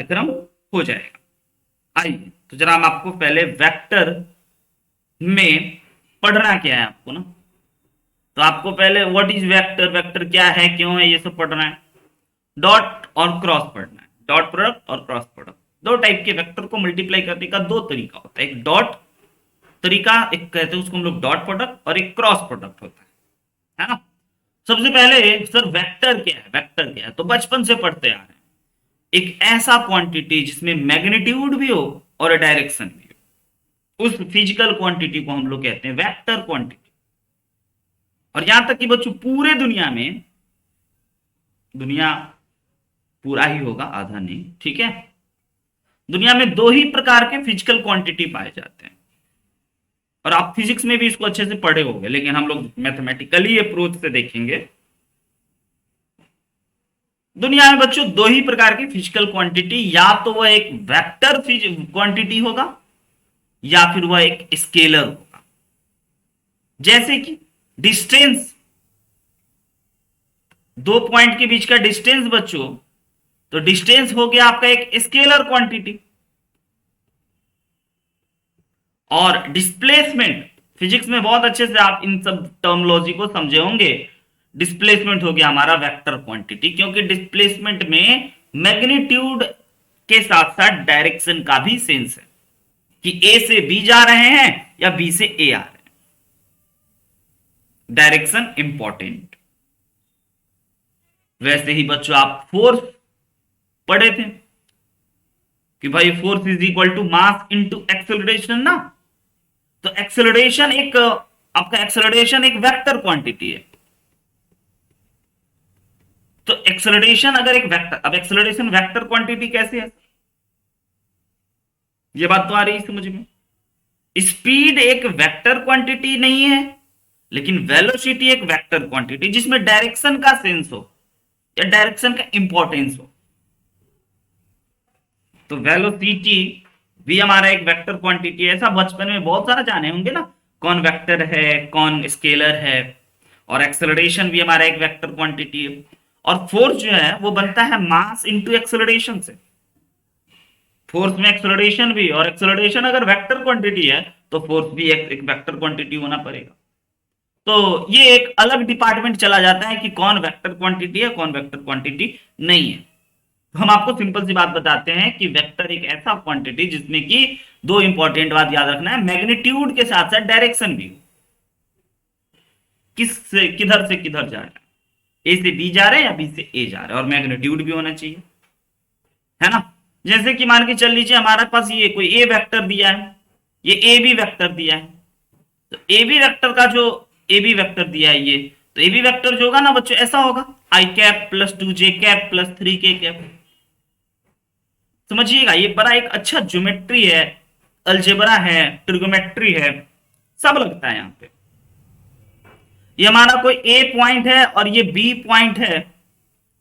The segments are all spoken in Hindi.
कार्यक्रम हो जाएगा। आइए तो जरा हम आपको पहले वेक्टर में पढ़ना क्या है आपको ना, तो आपको पहले व्हाट इज वेक्टर, वेक्टर क्या है, क्यों है, ये सब पढ़ना है। डॉट और क्रॉस पढ़ना है, डॉट प्रोडक्ट और क्रॉस प्रोडक्ट। दो टाइप के वेक्टर को मल्टीप्लाई करने का दो तरीका होता है, एक डॉट तरीका, एक कहते हैं उसको हम लोग डॉट प्रोडक्ट, और एक क्रॉस प्रोडक्ट होता है ना। सबसे पहले सर वेक्टर क्या है, वेक्टर क्या है, तो बचपन से पढ़ते आ रहे हैं, एक ऐसा क्वांटिटी जिसमें मैग्नीट्यूड भी हो और डायरेक्शन भी हो, उस फिजिकल क्वांटिटी को हम लोग कहते हैं वेक्टर क्वांटिटी। और यहां तक कि बच्चों पूरे दुनिया में, दुनिया पूरा ही होगा, आधा नहीं, ठीक है, दुनिया में दो ही प्रकार के फिजिकल क्वांटिटी पाए जाते हैं। और आप फिजिक्स में भी इसको अच्छे से पढ़े होंगे, लेकिन हम लोग मैथमेटिकली अप्रोच से देखेंगे। दुनिया में बच्चों दो ही प्रकार की फिजिकल क्वांटिटी, या तो वह एक वेक्टर क्वांटिटी होगा या फिर वह एक स्केलर होगा। जैसे कि डिस्टेंस, दो पॉइंट के बीच का डिस्टेंस बच्चों, तो डिस्टेंस हो गया आपका एक स्केलर क्वांटिटी। और डिस्प्लेसमेंट, फिजिक्स में बहुत अच्छे से आप इन सब टर्मोलॉजी को समझे होंगे। डिस्प्लेसमेंट हो गया हमारा वेक्टर क्वांटिटी, क्योंकि डिस्प्लेसमेंट में मैग्नीट्यूड के साथ साथ डायरेक्शन का भी सेंस है कि ए से बी जा रहे हैं या बी से ए आ रहे हैं। Direction important. वैसे ही बच्चों आप फोर्स पढ़े थे कि भाई force is equal to mass into acceleration ना। तो एक्सेलरेशन एक, आपका एक्सेलरेशन एक वेक्टर क्वांटिटी है। तो एक्सेलरेशन अगर एक वेक्टर, अब एक्सेलरेशन वेक्टर क्वांटिटी कैसे है, ये बात तो आ रही है समझ में। स्पीड एक वेक्टर क्वांटिटी नहीं है, लेकिन वेलोसिटी एक वेक्टर क्वांटिटी जिसमें डायरेक्शन का सेंस हो या डायरेक्शन का इंपॉर्टेंस हो। तो वेलोसिटी भी हमारा एक वेक्टर क्वांटिटी है। ऐसा बचपन में बहुत सारा जाने होंगे ना, कौन वेक्टर है कौन स्केलर है। और एक्सेलरेशन भी हमारा एक वेक्टर क्वांटिटी है। और फोर्स जो है वो बनता है मास इंटू एक्सेलरेशन से। फोर्स में एक्सेलरेशन भी, और एक्सेलरेशन अगर वेक्टर क्वांटिटी है तो फोर्स भी एक वेक्टर क्वांटिटी होना पड़ेगा। तो ये एक अलग डिपार्टमेंट चला जाता है कि कौन वेक्टर क्वांटिटी है कौन वेक्टर क्वांटिटी नहीं है। तो हम आपको सिंपल सी बात बताते हैं कि वेक्टर एक ऐसा क्वांटिटी जिसमें कि दो इंपॉर्टेंट बात याद रखना है, मैग्नीट्यूड के साथ साथ डायरेक्शन भी, किस से किधर जा रहा है, ए से बी जा रहा है या बी से ए जा रहा है, और मैग्नीट्यूड भी होना चाहिए, है ना। जैसे कि मान के चल लीजिए हमारे पास ये कोई ए वेक्टर दिया है, ये ए बी वेक्टर दिया है। तो ए बी वेक्टर का जो ए बी वेक्टर दिया है ये, तो ए बी वेक्टर जो होगा ना बच्चों ऐसा होगा, आई cap plus 2 J cap plus 3 के कैप। समझिएगा ये बड़ा एक अच्छा ज्योमेट्री है, अलजेब्रा है, ट्रिगोमेट्री है, सब लगता है यहाँ पे। ये हमारा कोई ए पॉइंट है और ये बी पॉइंट है,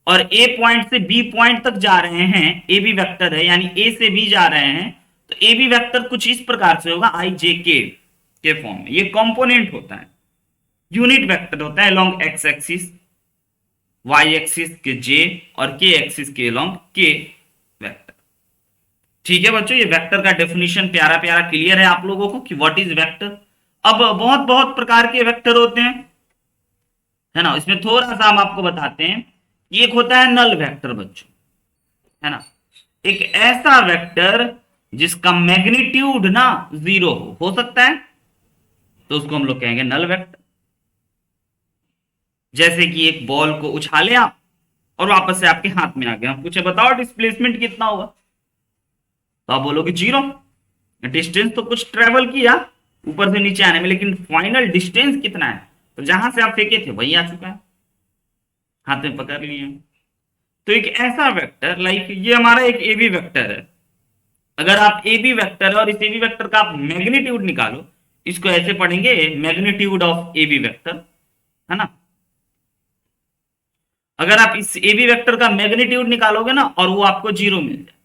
और ए पॉइंट से बी पॉइंट तक जा रहे हैं, ए बी वेक्टर है यानी ए से बी जा रहे हैं। तो ए बी वेक्टर कुछ इस प्रकार से होगा, आई जे के फॉर्म में। ये कंपोनेंट होता है, यूनिट वेक्टर होता है along x axis, y axis के जे, और के एक्सिस के अलोंग के वेक्टर। ठीक है बच्चों, ये वेक्टर का डेफिनेशन प्यारा प्यारा क्लियर है आप लोगों को कि व्हाट इज वेक्टर। अब बहुत बहुत प्रकार के वेक्टर होते हैं, है ना। इसमें थोड़ा सा हम आपको बताते हैं। एक होता है नल वेक्टर बच्चों, है ना, एक ऐसा वेक्टर जिसका मैग्नीट्यूड ना जीरो हो सकता है, तो उसको हम लोग कहेंगे नल वेक्टर। जैसे कि एक बॉल को उछाले आप और वापस से आपके हाथ में आ गया, हम पूछे बताओ डिस्प्लेसमेंट कितना होगा, तो आप बोलोगे जीरो। डिस्टेंस तो कुछ ट्रेवल किया ऊपर से नीचे आने में, लेकिन फाइनल डिस्टेंस कितना है, तो जहां से आप फेंके थे वही आ चुका है, हाथ में पकड़ लिए। तो एक ऐसा वेक्टर लाइक ये हमारा एक ए बी वेक्टर है। अगर आप ए बी वेक्टर है और इस ए बी वेक्टर का आप मैग्नीट्यूड निकालो, इसको ऐसे पढ़ेंगे magnitude of A B vector, है ना। अगर आप इस ए बी वेक्टर का मैग्नीट्यूड निकालोगे ना और वो आपको जीरो मिल जाए,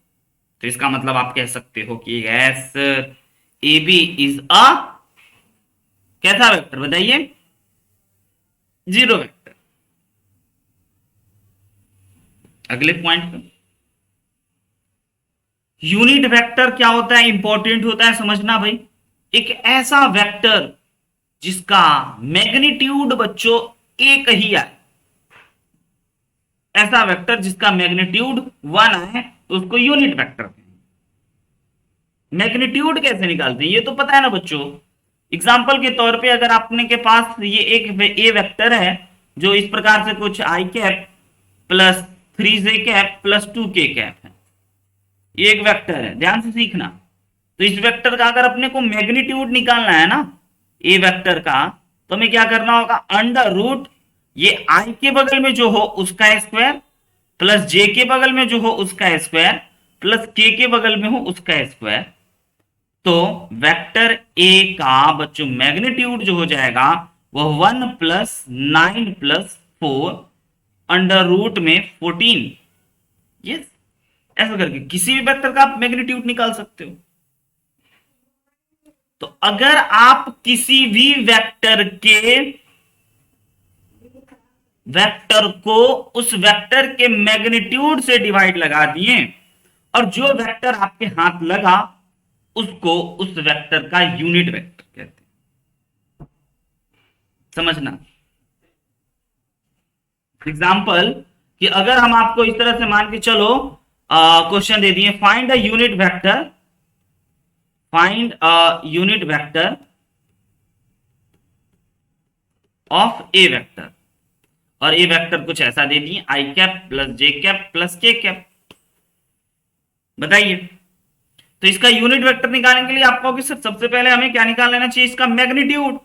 तो इसका मतलब आप कह सकते हो कि as A B is a कैसा वेक्टर, बताइए, जीरो वेक्टर। अगले पॉइंट पे यूनिट वेक्टर क्या होता है, इंपॉर्टेंट होता है समझना भाई। एक ऐसा वेक्टर जिसका मैग्नीट्यूड बच्चों एक ही है, ऐसा वेक्टर जिसका मैग्नीट्यूड 1 है तो उसको यूनिट वेक्टर कहेंगे। मैग्नीट्यूड कैसे निकालते हैं ये तो पता है ना बच्चों। एग्जाम्पल के तौर पे अगर आपने के पास ये एक ए वेक्टर है जो इस प्रकार से कुछ आई cap plus 3 J cap plus 2 के कैप है, ये एक वेक्टर है, ध्यान से सीखना। तो इस वेक्टर का अगर अपने को मैग्नीट्यूड निकालना है ना ए वेक्टर का, तो हमें क्या करना होगा, अंडर रूट ये आई के बगल में जो हो उसका स्क्वायर प्लस जे के बगल में जो हो उसका स्क्वायर प्लस के बगल में हो उसका स्क्वायर। तो वेक्टर ए का बच्चों मैग्नीट्यूड जो हो जाएगा वह 1 प्लस 9 प्लस 4 अंडर रूट में 14। यस, ऐसा करके किसी भी वेक्टर का आप मैग्नीट्यूड निकाल सकते हो। तो अगर आप किसी भी वेक्टर को उस वेक्टर के मैग्नीट्यूड से डिवाइड लगा दिए और जो वेक्टर आपके हाथ लगा उसको उस वेक्टर का यूनिट वेक्टर कहते हैं, समझना। एग्जाम्पल कि अगर हम आपको इस तरह से मान के चलो क्वेश्चन दे दिए, find a unit vector, find a unit vector of A vector, और ए वेक्टर कुछ ऐसा दे दिए आई cap plus J cap plus K cap, बताइए। तो इसका यूनिट वेक्टर निकालने के लिए आपको कि सर सबसे पहले हमें क्या निकाल लेना चाहिए, इसका मैग्नीट्यूड।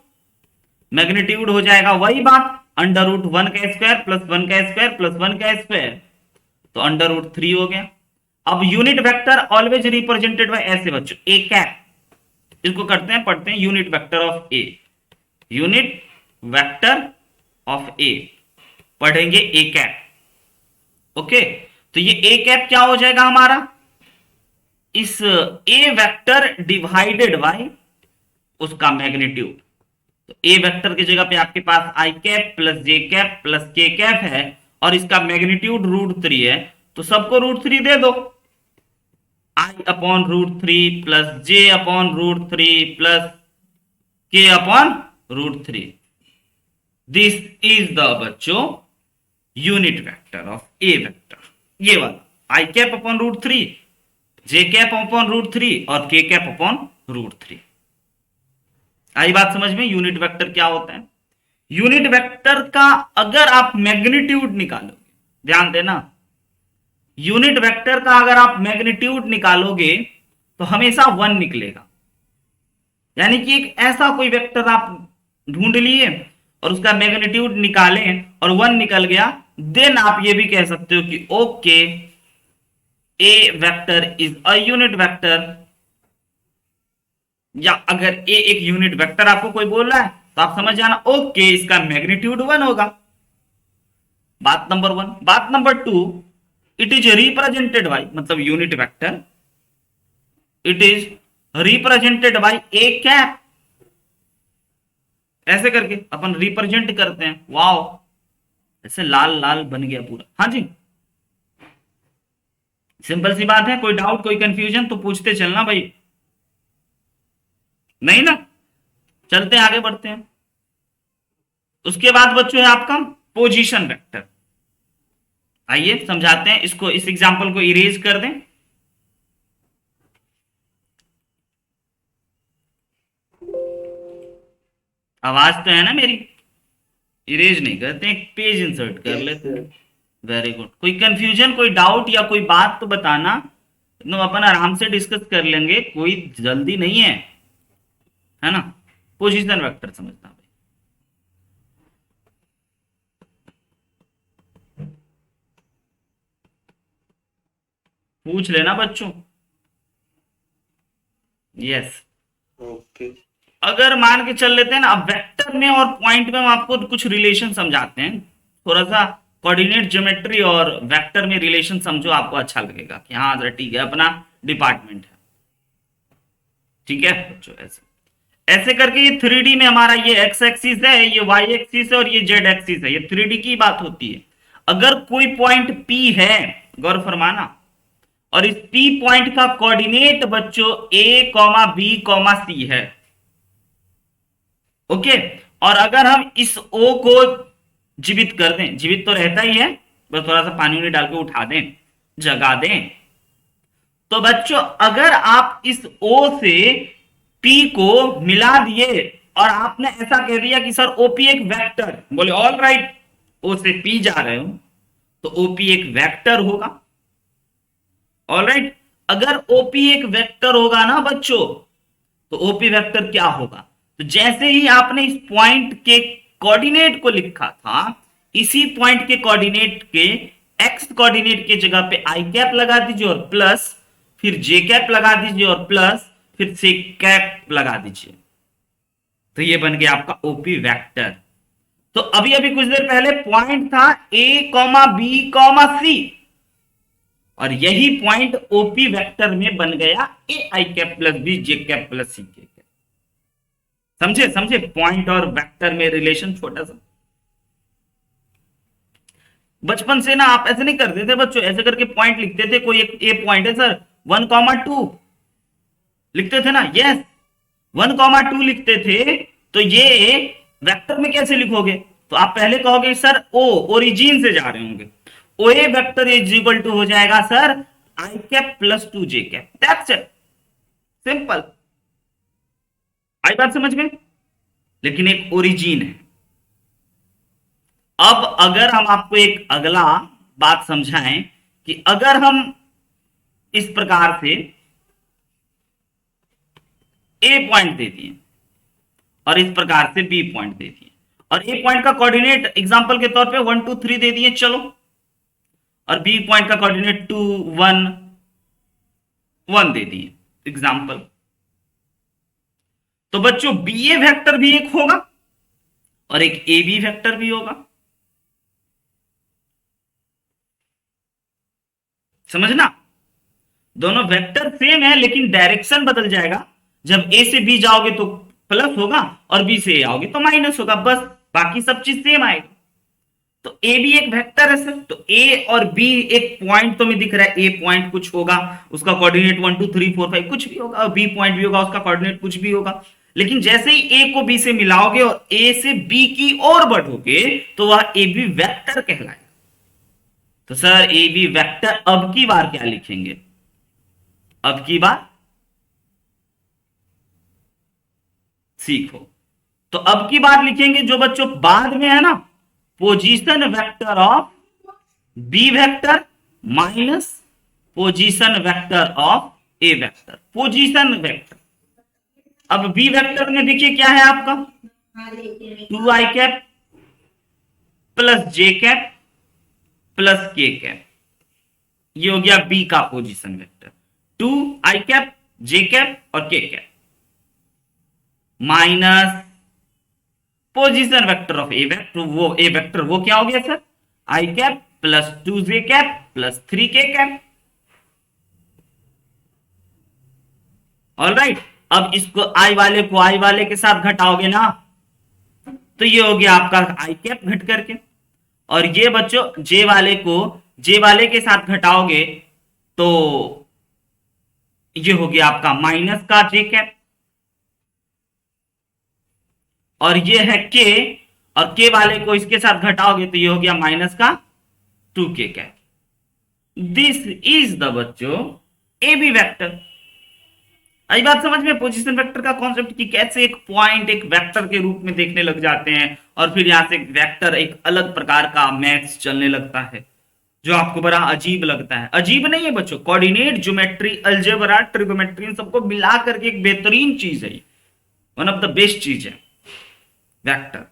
मैग्नीट्यूड हो जाएगा वही बात, अंडर रूट 1 का स्क्वायर प्लस 1 का स्क्वायर प्लस 1 का स्क्वायर, तो अंडर रूट 3 हो गया। अब unit vector always represented by ऐसे बच्चों ए कैप, इसको करते हैं पढ़ते हैं unit vector of A, unit vector of A पढ़ेंगे ए कैप। ओके, तो ये ए कैप क्या हो जाएगा हमारा, इस ए वेक्टर डिवाइडेड बाय उसका मैग्नीट्यूड। तो ए वेक्टर की जगह पे आपके पास आई cap plus J cap plus K cap है और इसका मैग्नीट्यूड √3 है, तो सबको √3 दे दो, I upon √3 plus J upon √3 plus K upon √3। This is the बच्चों unit vector of A vector, ये वाला I cap upon √3, J cap upon √3 और के कैप अपॉन √3। आई बात समझ में, यूनिट वेक्टर क्या होता है। यूनिट वेक्टर का अगर आप मैग्नीट्यूड निकालोगे, ध्यान देना, यूनिट वेक्टर का अगर आप मैग्नीट्यूड निकालोगे तो हमेशा 1 निकलेगा। यानी कि एक ऐसा कोई वेक्टर आप ढूंढ लिए और उसका मैग्नीट्यूड निकालें और 1 निकल गया, देन आप ये भी कह सकते हो कि okay A vector is a unit vector. या अगर ए एक यूनिट वेक्टर आपको कोई बोल रहा है तो आप समझ जाना ओके इसका मैग्नीट्यूड 1 होगा। बात नंबर 1। बात number 2, it is represented by, मतलब unit vector it is represented by A cap, ऐसे करके अपन रिप्रेजेंट करते हैं। वाओ, ऐसे लाल लाल बन गया पूरा। हाँ जी, सिंपल सी बात है, कोई डाउट कोई कंफ्यूजन तो पूछते चलना भाई, नहीं ना। चलते हैं आगे बढ़ते हैं। उसके बाद बच्चों है आपका पोजीशन वेक्टर। आइए समझाते हैं इसको, इस एग्जांपल को इरेज कर दें। आवाज तो है ना मेरी, इरेज नहीं करते, एक पेज इंसर्ट कर लेते हैं। Very good. कोई कंफ्यूजन कोई डाउट या कोई बात तो बताना, तो अपन आराम से डिस्कस कर लेंगे, कोई जल्दी नहीं है ना। पोजीशन वेक्टर समझना भाई, पूछ लेना बच्चों। Yes, okay. अगर मान के चल लेते हैं ना, अब वेक्टर में और पॉइंट में हम आपको कुछ रिलेशन समझाते हैं, थोड़ा सा कोऑर्डिनेट ज्योमेट्री और वेक्टर में रिलेशन समझो, आपको अच्छा लगेगा कि हाँ जरा ठीक है अपना डिपार्टमेंट है। ठीक है बच्चों, ऐसे ऐसे करके ये 3D में हमारा ये एक्स एक्सिस है, ये वाई एक्सिस है और ये जेड एक्सिस है, ये 3D की बात होती है। अगर कोई पॉइंट P है, गौर फरमाना, और इस P पॉइंट का कोऑर्डिनेट बच्चों A, B, C है। ओके, और अगर हम इस O को जीवित कर दें, जीवित तो रहता ही है, बस थोड़ा सा पानी उनी डाल के उठा दें, जगा दें, तो बच्चों अगर आप इस O से P को मिला दिए और आपने ऐसा कह दिया कि सर OP एक वेक्टर, बोले ऑल राइट, O से P जा रहे हो तो OP एक वेक्टर होगा। ऑल राइट, अगर OP एक वेक्टर होगा ना बच्चों, तो OP वेक्टर क्या होगा, तो जैसे ही आपने इस पॉइंट के कोऑर्डिनेट को लिखा था, इसी पॉइंट के कोऑर्डिनेट के एक्स कोऑर्डिनेट के जगह पे आई कैप लगा दीजिए और प्लस, फिर जे कैप लगा दीजिए और प्लस, फिर से कैप लगा दीजिए, तो ये बन गया आपका ओपी वेक्टर। तो अभी अभी कुछ देर पहले पॉइंट था A, B, C, और यही पॉइंट ओपी वेक्टर में बन गया A I cap plus B J cap plus C K. समझे समझे, पॉइंट और वेक्टर में रिलेशन छोटा सा। बचपन से ना आप ऐसे नहीं करते थे बच्चों, ऐसे करके पॉइंट लिखते थे, कोई एक ए पॉइंट है सर 1,2 लिखते थे ना, यस 1,2 लिखते थे, तो ये वेक्टर में कैसे लिखोगे, तो आप पहले कहोगे सर ओ ओरिजिन से जा रहे होंगे, O A vector is equal to हो जाएगा sir I cap plus 2 J cap, that's it, simple. आई बात समझ में, लेकिन एक ओरिजिन है। अब अगर हम आपको एक अगला बात समझाएं कि अगर हम इस प्रकार से ए पॉइंट दे दिए और इस प्रकार से बी पॉइंट दे दिए, और ए पॉइंट का कोऑर्डिनेट एग्जांपल के तौर पे 1 2 3 दे दिए चलो, और बी पॉइंट का कोऑर्डिनेट 2 1 1 दे दिए एग्जांपल, तो बच्चों बी ए वेक्टर भी एक होगा और एक ए बी वेक्टर भी होगा। समझना, दोनों वेक्टर सेम है लेकिन डायरेक्शन बदल जाएगा, जब ए से बी जाओगे तो प्लस होगा और बी से ए आओगे तो माइनस होगा, बस बाकी सब चीज सेम आएगा। तो ए भी एक वेक्टर है सर, तो ए और बी एक पॉइंट तो में दिख रहा है, ए पॉइंट कुछ होगा उसका कोऑर्डिनेट 1 2 3 4 5 कुछ भी होगा, और बी पॉइंट भी होगा उसका कोऑर्डिनेट कुछ भी होगा, लेकिन जैसे ही ए को बी से मिलाओगे और ए से बी की ओर बढ़ोगे तो वह ए बी वेक्टर कहलाएगा। तो सर ए बी वेक्टर अब की बार क्या लिखेंगे, अब की बार सीखो, तो अब की बार लिखेंगे जो बच्चों बाद में है ना, position vector of B vector minus position vector of A vector, position vector. अब बी वेक्टर में देखिए क्या है आपका 2 I cap plus J cap plus K cap, ये हो गया बी का position vector, 2 I cap J cap और K cap minus position vector of A vector, वो ए वेक्टर वो क्या हो गया sir I cap plus 2 J cap plus 3 के कैप। ऑल राइट, अब इसको आई वाले को आई वाले के साथ घटाओगे ना, तो ये हो गया आपका आई कैप घट करके, और ये बच्चों जे वाले को जे वाले के साथ घटाओगे तो ये हो गया आपका माइनस का जे कैप, और ये है के, और के वाले को इसके साथ घटाओगे तो ये हो गया माइनस का 2 के कैप। दिस इज द बच्चों ए बी वेक्टर। आई बात समझ में, पोजीशन वेक्टर का कॉन्सेप्ट कि कैसे एक पॉइंट एक वेक्टर के रूप में देखने लग जाते हैं, और फिर यहां से एक वेक्टर एक अलग प्रकार का मैथ्स चलने लगता है जो आपको बड़ा अजीब लगता है। अजीब नहीं है बच्चों, कोऑर्डिनेट ज्योमेट्री अलजेब्रा ट्रिगोमेट्री इन सबको मिला करके एक बेहतरीन चीज है, वन ऑफ द बेस्ट चीज है वेक्टर।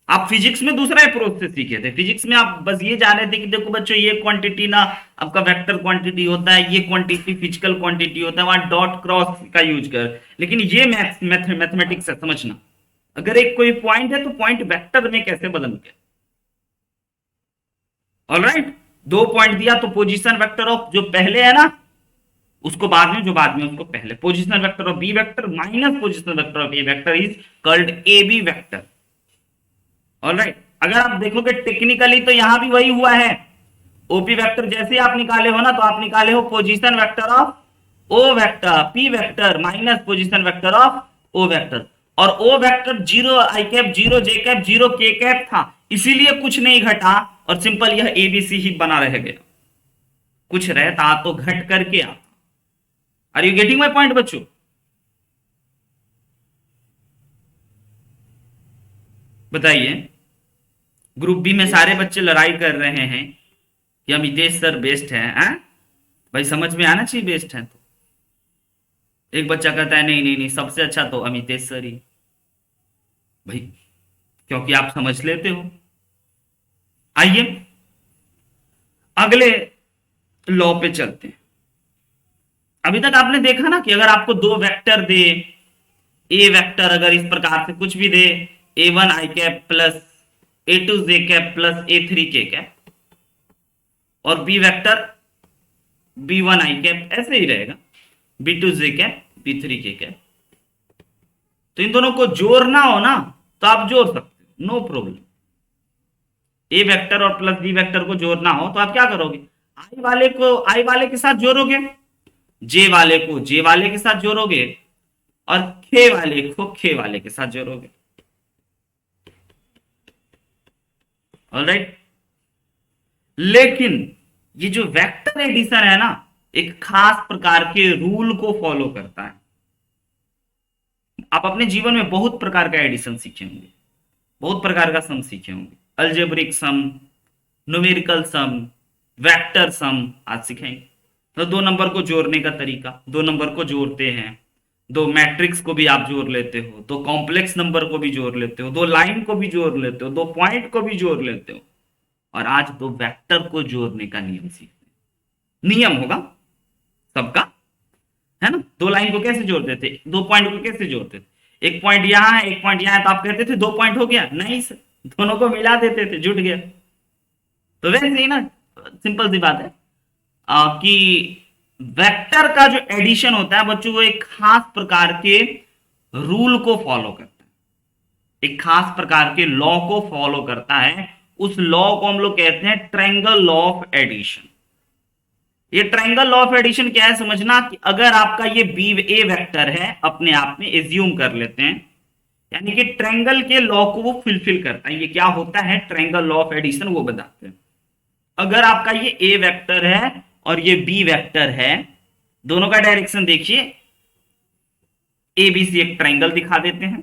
आप फिजिक्स में दूसरा अप्रोच से सीखे थे, फिजिक्स में आप बस ये जान रहे थे कि देखो बच्चों ये क्वांटिटी ना आपका वेक्टर क्वांटिटी होता है, ये क्वांटिटी फिजिकल क्वांटिटी होता है, वहां डॉट क्रॉस का यूज कर, लेकिन ये मैथमेटिक्स है समझना, अगर एक कोई पॉइंट है तो पॉइंट वेक्टर में कैसे बदल गया। ऑलराइट, 2 पॉइंट दिया तो पोजीशन वेक्टर ऑफ जो पहले है ना उसको बाद में, जो बाद में उसको पहले, position vector of B vector minus position vector of A vector is called A B vector. Alright, अगर आप देखोगे टेक्निकली तो यहां भी वही हुआ है, ओपी वेक्टर जैसे आप निकाले हो ना, तो आप निकाले हो position vector of O vector, P vector minus position vector of O vector, और O vector zero I cap, zero J cap, zero K cap था, इसीलिए कुछ नहीं घटा और सिंपल यह एबीसी ही बना रह गया। कुछ रहता तो घट करके आता। Are you getting my point बच्चों? बताइए, ग्रुप बी में सारे बच्चे लड़ाई कर रहे हैं कि अमितेश सर बेस्ट है, हाँ? भाई समझ में आना चाहिए बेस्ट है तो। एक बच्चा कहता है नहीं नहीं नहीं, सबसे अच्छा तो अमितेश सर ही। भाई क्योंकि आप समझ लेते हो। आइए अगले लॉ पे चलते हैं। अभी तक आपने देखा ना कि अगर आपको दो वेक्टर दे, ए वेक्टर अगर इस प्रकार से कुछ भी दे, A one I cap plus A two J cap plus A three K cap, और B vector B one I cap ऐसे ही रहेगा, B two J cap B three K cap, तो इन दोनों को जोड़ना हो ना तो आप जोड़ सकते हो, नो प्रॉब्लम। ए वेक्टर और प्लस बी वेक्टर को जोड़ना हो तो आप क्या करोगे, आई वाले को आई वाले के साथ जोड़ोगे, जे वाले को जे वाले के साथ जोड़ोगे, और खे वाले को खे वाले के साथ जोड़ोगे। ऑलराइट, लेकिन ये जो वेक्टर एडिशन है ना, एक खास प्रकार के रूल को फॉलो करता है। आप अपने जीवन में बहुत प्रकार का एडिशन सीखे होंगे, बहुत प्रकार का सम सीखे होंगे, अलजेब्रिक सम, न्यूमेरिकल सम, वेक्टर सम आज सीखेंगे। तो दो नंबर को जोड़ने का तरीका, दो नंबर को जोड़ते हैं, दो मैट्रिक्स को भी आप जोड़ लेते हो, दो कॉम्प्लेक्स नंबर को भी जोड़ लेते हो, दो लाइन को भी जोड़ लेते हो, दो पॉइंट को भी जोड़ लेते हो, और आज दो वेक्टर को जोड़ने का नियम सीखते हैं। नियम होगा सबका, है ना? दो लाइन को कैसे जोड़ते थे, दो पॉइंट को कैसे जोड़ते थे, एक पॉइंट यहां है एक पॉइंट यहां है, तो आप कहते थे दो पॉइंट हो गया, नहीं सर, दोनों को मिला देते थे, जुट गया। तो वैसे ही ना, सिंपल सी बात है कि वेक्टर का जो एडिशन होता है बच्चों, वो एक खास प्रकार के रूल को फॉलो करता है, एक खास प्रकार के लॉ को फॉलो करता है। उस लॉ को हम लोग कहते हैं ट्रायंगल लॉ ऑफ एडिशन। ये ट्रायंगल लॉ ऑफ एडिशन क्या है समझना, कि अगर आपका ये बी ए वेक्टर है, अपने आप में एज्यूम कर लेते हैं, यानी कि ट्रायंगल के लॉ को वो फुलफिल करता है। ये क्या होता है, ट्रायंगल लॉ ऑफ एडिशन वो बताते हैं। अगर आपका ये ए वेक्टर है और ये बी वेक्टर है, दोनों का डायरेक्शन देखिए, ए बी सी एक ट्रायंगल दिखा देते हैं।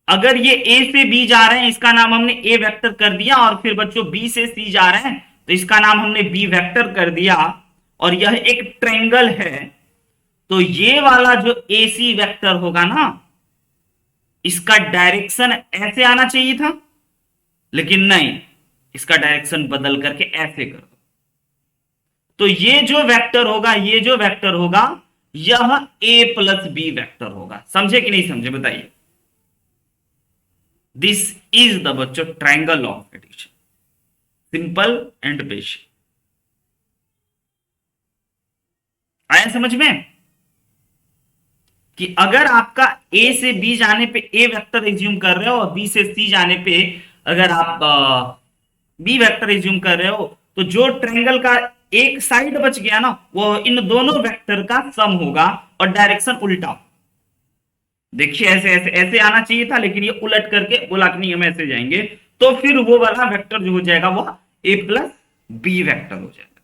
अगर ये ए से बी जा रहे हैं, इसका नाम हमने ए वेक्टर कर दिया, और फिर बच्चों बी से सी जा रहे हैं तो इसका नाम हमने बी वेक्टर कर दिया, और यह एक ट्रायंगल है, तो ये वाला जो ए सी वेक्टर होगा ना, इसका डायरेक्शन ऐसे आना चाहिए था, लेकिन नहीं, इसका डायरेक्शन बदल करके ऐसे कर दो। तो ये जो वेक्टर होगा, ये जो वेक्टर होगा, यह ए प्लस बी वेक्टर होगा। समझे कि नहीं समझे बताइए? दिस इज द बच्चों triangle of addition, simple and basic. आया समझ में कि अगर आपका ए से बी जाने पे ए वेक्टर एज्यूम कर रहे हो, और बी से सी जाने पे अगर आप बी वेक्टर एज्यूम कर रहे हो, तो जो ट्रायंगल का एक साइड बच गया ना, वो इन दोनों वेक्टर का सम होगा, और डायरेक्शन उल्टा। देखिए ऐसे ऐसे ऐसे आना चाहिए था, लेकिन ये उलट करके बोला कि नहीं हम ऐसे जाएंगे, तो फिर वो वाला वेक्टर जो हो जाएगा वो ए प्लस बी वेक्टर हो जाएगा।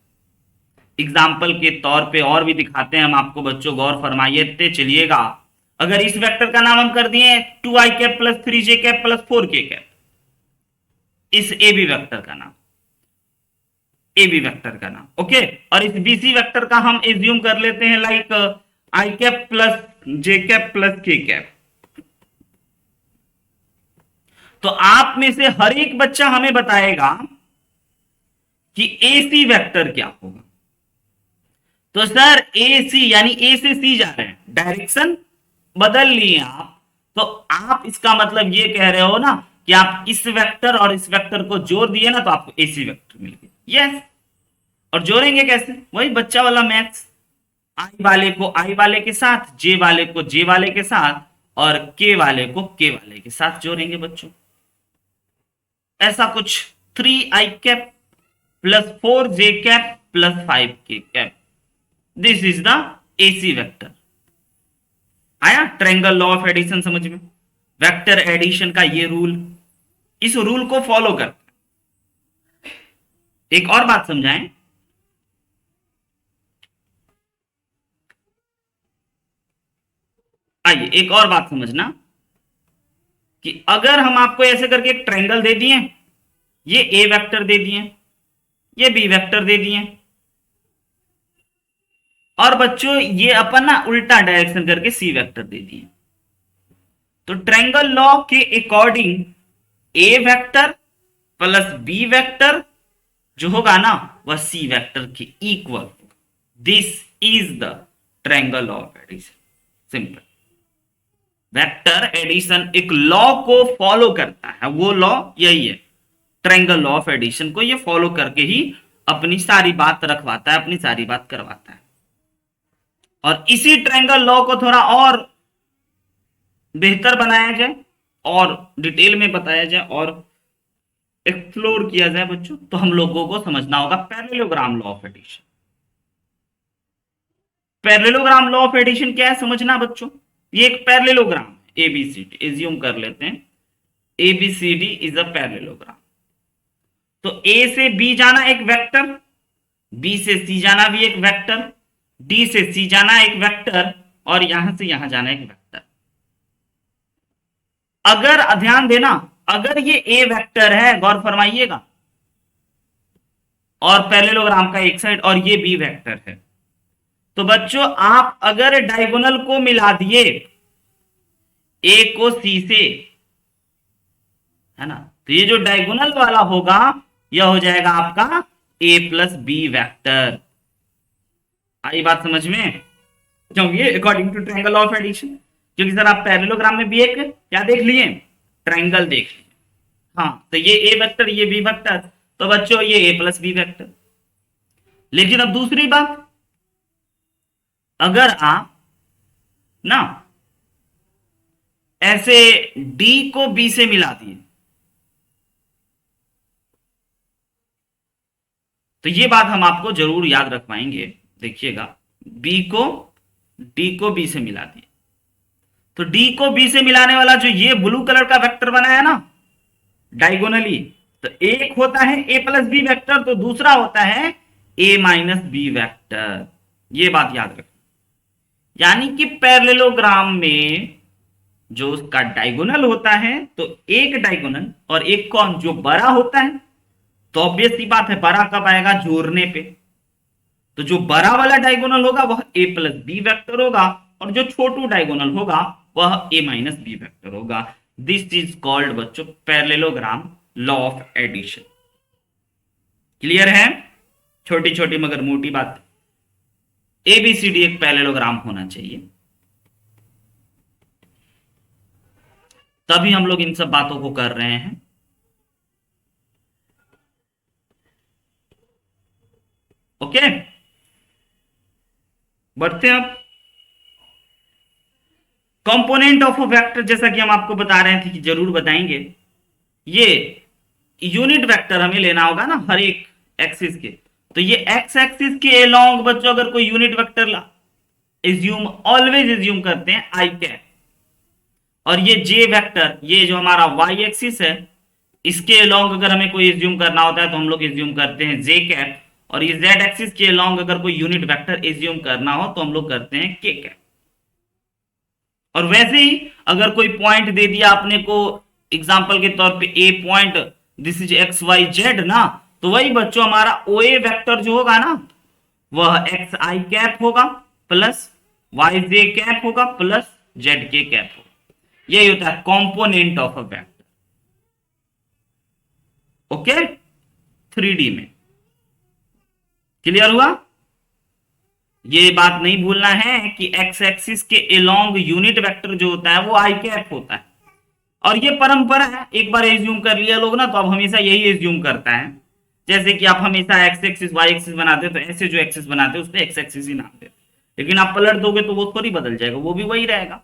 एग्जाम्पल के तौर पे और भी दिखाते हैं हम आपको बच्चों, गौर फरमाइए चलिएगा। अगर इस वेक्टर का नाम हम कर दिए two I cap plus three J cap plus four K cap, इस ए बी वेक्टर का नाम, ए बी वेक्टर का नाम, ओके। और इस बी सी वेक्टर का हम एज्यूम कर लेते हैं like I cap plus J cap plus K cap. तो आप में से हर एक बच्चा हमें बताएगा कि ए सी वेक्टर क्या होगा। तो सर ए सी यानी ए से सी जा रहे हैं, डायरेक्शन बदल लिए आप, तो आप इसका मतलब ये कह रहे हो ना कि आप इस वेक्टर और इस वेक्टर को जोड़ दिए ना, तो आपको ए सी वेक्टर मिल गया। यस, और जोड़ेंगे कैसे, वही बच्चा वाला मैथ्स, आई वाले को आई वाले के साथ, जे वाले को जे वाले के साथ, और के वाले को के वाले के साथ जोड़ेंगे बच्चों। ऐसा कुछ three I cap plus 4j plus 5k। This is the AC vector. आया ट्रायंगल लॉ ऑफ एडिशन समझ में? वेक्टर एडिशन का ये रूल, इस रूल को फॉलो कर। एक और बात समझाएं, आइए एक और बात समझना कि अगर हम आपको ऐसे करके एक ट्रायंगल दे दिए, ये ए वेक्टर दे दिए, ये बी वेक्टर दे दिए, और बच्चों ये अपन ना उल्टा डायरेक्शन करके सी वेक्टर दे दिए, तो ट्रायंगल लॉ के according A vector plus B vector जो होगा ना वह सी वेक्टर के equal. This is the triangle law of addition. Simple. Vector addition एक लॉ को फॉलो करता है, वो लॉ यही है, ट्रायंगल लॉ ऑफ एडिशन को ये फॉलो करके ही अपनी सारी बात रखवाता है, अपनी सारी बात करवाता है। और इसी ट्रायंगल लॉ को थोड़ा और बेहतर बनाया जाए और डिटेल में बताया जाए और एक्सप्लोर किया जाए बच्चों, तो हम लोगों को समझना होगा parallelogram law of addition. Parallelogram law of addition क्या है समझना बच्चों, ये एक पैरेललोग्राम है एबीसीडी, एज्यूम कर लेते हैं एबीसीडी इज अ पैरेललोग्राम। तो ए से बी जाना एक वेक्टर, बी से सी जाना भी एक वेक्टर, डी से सी जाना एक वेक्टर, और यहां से यहां जाना एक वेक्टर। अगर ध्यान देना, अगर ये ए वेक्टर है, गौर फरमाइएगा, और पैरेललोग्राम का एक साइड और ये बी वेक्टर है, तो बच्चों आप अगर डायगोनल को मिला दिए ए को सी से, है ना, तो ये जो डायगोनल वाला होगा यह हो जाएगा आपका ए प्लस बी वेक्टर। आई बात समझ में? क्योंकि according to triangle of addition, क्योंकि सर आप पैरेललोग्राम में भी एक क्या देख लिए, ट्रायंगल देख लिए। हाँ, तो ये ए वेक्टर ये बी वेक्टर, तो बच्चों ये ए प्लस बी वेक्टर। लेकिन अब दूसरी बात, अगर आप ना ऐसे डी को बी से मिला दिए, तो ये बात हम आपको जरूर याद रखवाएंगे। देखिएगा, बी को डी को बी से मिला दिए, तो डी को बी से मिलाने वाला जो ये ब्लू कलर का वेक्टर बना है ना डायगोनली, तो एक होता है ए प्लस बी वेक्टर, तो दूसरा होता है ए माइनस बी वेक्टर। ये बात याद रखें। यानी कि पैरेललोग्राम में जो उसका डायगोनल होता है, तो एक डायगोनल और एक कौन जो बड़ा होता है, तो ऑब्वियस सी बात है बड़ा कब आएगा, जोड़ने पे। तो जो बड़ा वाला डायगोनल होगा वह ए प्लस बी वेक्टर होगा, और जो छोटू डायगोनल होगा वह ए माइनस बी वेक्टर होगा। दिस इज कॉल्ड बच्चों parallelogram law of addition. Clear है? छोटी छोटी मगर मोटी बात। एबीसीडी एक पैरेललोग्राम होना चाहिए, तभी हम लोग इन सब बातों को कर रहे हैं। ओके, बढ़ते हैं अब। कंपोनेंट ऑफ अ वेक्टर, जैसा कि हम आपको बता रहे थे कि जरूर बताएंगे, ये यूनिट वेक्टर हमें लेना होगा ना हर एक एक्सिस के, तो ये एक्स एक्सिस के अलोंग बच्चों अगर कोई unit vector assume, always assume करते हैं आई कैप, और ये जे वेक्टर, ये जो हमारा वाई एक्सिस है, इसके अलोंग अगर हमें कोई एज्यूम करना होता है तो हम लोग एज्यूम करते हैं जे कैप, और ये जेड एक्सिस के अलोंग अगर कोई यूनिट वेक्टर एज्यूम करना हो तो हम लोग करते हैं के कैप। और वैसे ही अगर कोई पॉइंट दे दिया आपने को एग्जांपल के तौर पे A point, this is X Y Z ना, तो वही बच्चों हमारा ओ ए वेक्टर जो होगा ना वह एक्स आई कैप होगा प्लस वाई जे कैप होगा प्लस जेड के कैप होगा। यही होता है component of a vector. Okay, 3D में क्लियर हुआ? ये बात नहीं भूलना है कि एक्स एक्सिस के अलोंग यूनिट वेक्टर जो होता है वो आई कैप होता है, और ये परंपरा है, एक बार एज्यूम कर लिया लोग ना तो अब हमेशा यही एज्यूम करता है। जैसे कि आप हमेशा एक्स एक्सिस वाई एक्सिस बनाते हो तो ऐसे जो एक्सिस बनाते हो उसको एक्स एक्सिस ही नाम देते, लेकिन आप पलट दोगे तो वो थोड़ी बदल जाएगा, वो भी वही रहेगा।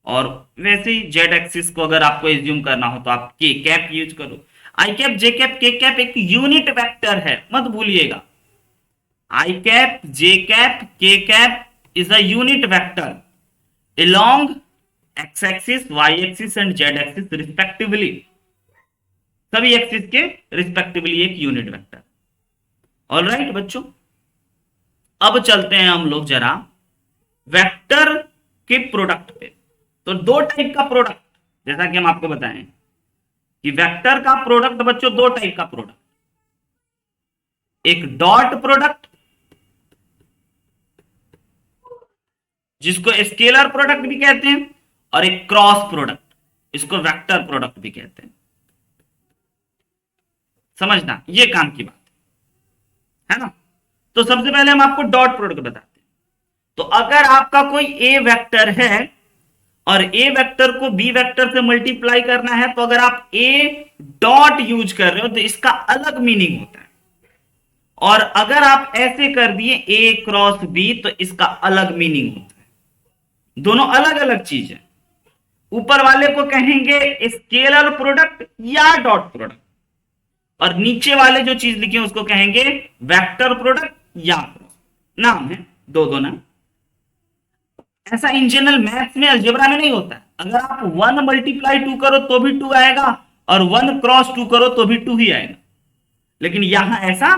और वैसे ही जेड एक्सिस को अगर आपको एज्यूम करना हो तो आप के कैप यूज करो। आई कैप जे कैप के कैप एक यूनिट वेक्टर है, मत भूलिएगा। आई कैप जे कैप के cap is a unit vector along x axis y axis and z axis respectively, सभी एक्सिस के रिस्पेक्टिवली एक यूनिट वेक्टर। ऑलराइट बच्चों, अब चलते हैं हम लोग जरा वेक्टर के प्रोडक्ट पे। तो दो टाइप का प्रोडक्ट, जैसा कि हम आपको बताएं कि वेक्टर का प्रोडक्ट बच्चों दो टाइप का प्रोडक्ट, एक डॉट प्रोडक्ट जिसको स्केलर प्रोडक्ट भी कहते हैं, और एक क्रॉस प्रोडक्ट, इसको वेक्टर प्रोडक्ट भी कहते हैं। समझना, ये काम की बात है ना। तो सबसे पहले हम आपको डॉट प्रोडक्ट बताते हैं। तो अगर आपका कोई ए वेक्टर है और ए वेक्टर को बी वेक्टर से मल्टीप्लाई करना है, तो अगर आप ए डॉट यूज कर रहे हो तो इसका अलग मीनिंग होता है, और अगर आप ऐसे कर दिए ए क्रॉस बी तो इसका अलग मीनिंग होता है। दोनों अलग अलग चीज है। ऊपर वाले को कहेंगे स्केलर प्रोडक्ट या डॉट प्रोडक्ट, और नीचे वाले जो चीज लिखे उसको कहेंगे वेक्टर प्रोडक्ट या क्रॉस। नाम है दो दो नाम। ऐसा इन जनरल मैथ्स में अलजेब्रा में नहीं होता। अगर आप 1 मल्टीप्लाई 2 करो तो भी 2 आएगा, और 1 क्रॉस 2 करो तो भी 2 ही आएगा। लेकिन यहां ऐसा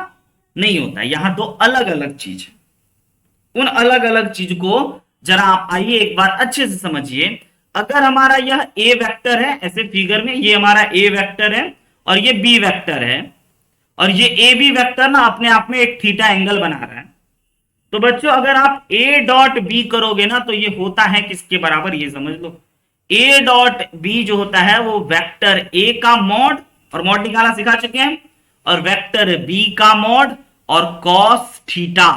नहीं होता, यहां दो अलग अलग चीज है। उन अलग अलग चीज को जरा आप आइए एक बार अच्छे से समझिए। अगर हमारा यह ए वेक्टर है, ऐसे फिगर में ये हमारा ए वेक्टर है और ये बी वेक्टर है, और ये ए बी वेक्टर ना अपने आप में एक थीटा एंगल बना रहा है। तो बच्चों अगर आप ए डॉट बी करोगे ना तो ये होता है किसके बराबर, ये समझ लो। ए डॉट बी जो होता है वो वेक्टर ए का मॉड, और मॉड निकालना सिखा चुके हैं, और वेक्टर बी का मॉड और कॉस थीटा।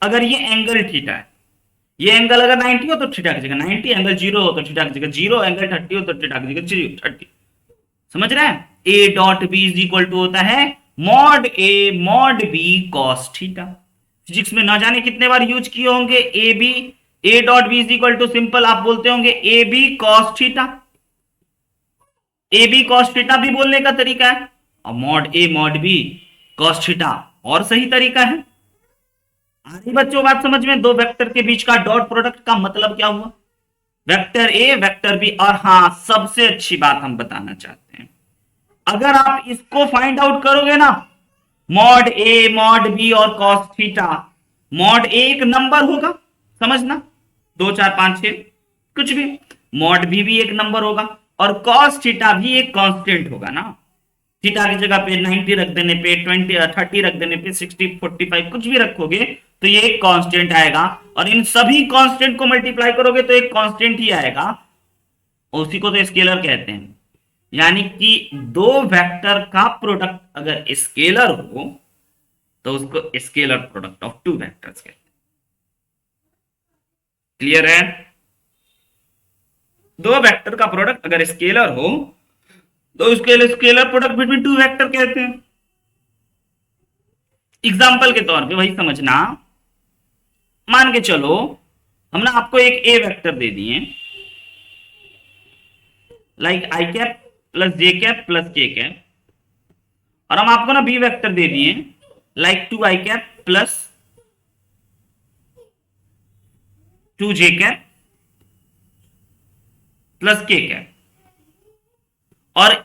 अगर ये एंगल थीटा है, ये एंगल अगर 90 हो तो थीटा की जगह 90, एंगल 0 हो तो थीटा की जगह 0, एंगल 30 हो तो थीटा की जगह 30। समझ रहे हैं? A dot B is equal to होता है mod A mod B cos theta. Physics में न जाने कितने बार यूज किए होंगे A B, A dot B is equal to simple आप बोलते होंगे A B cos theta. A B cos theta भी बोलने का तरीका है, और mod A mod B cos theta और सही तरीका है। आ रही बच्चों बात समझ में? दो वेक्टर के बीच का डॉट प्रोडक्ट का मतलब क्या हुआ? Vector A vector B. और हाँ, सबसे अच्छी बात हम बताना चाहते हैं, अगर आप इसको फाइंड आउट करोगे ना, मॉड ए मॉड बी और कॉस थीटा, मॉड ए एक नंबर होगा, समझना 2 4 5 6 कुछ भी, मॉड बी भी एक नंबर होगा, और कॉस थीटा भी एक कांस्टेंट होगा ना। थीटा की जगह पे 90 रख देने पे, 30 रख देने पे, 60 45 कुछ भी रखोगे तो ये एक कांस्टेंट आएगा, और इन सभी कांस्टेंट को मल्टीप्लाई करोगे तो एक कांस्टेंट ही आएगा। उसी को तो स्केलर कहते हैं। यानी कि दो वेक्टर का प्रोडक्ट अगर स्केलर हो तो उसको scalar product of two vectors कहते हैं। क्लियर है? दो वेक्टर का प्रोडक्ट अगर स्केलर हो तो उसके scalar product between two vector कहते हैं। एग्जाम्पल के तौर पे वही समझना, मान के चलो हमने आपको एक ए वेक्टर दे दिए, like I cap plus J cap plus K cap, और हम आपको ना बी वेक्टर दे दिए like 2 I cap plus 2 J cap plus K cap, और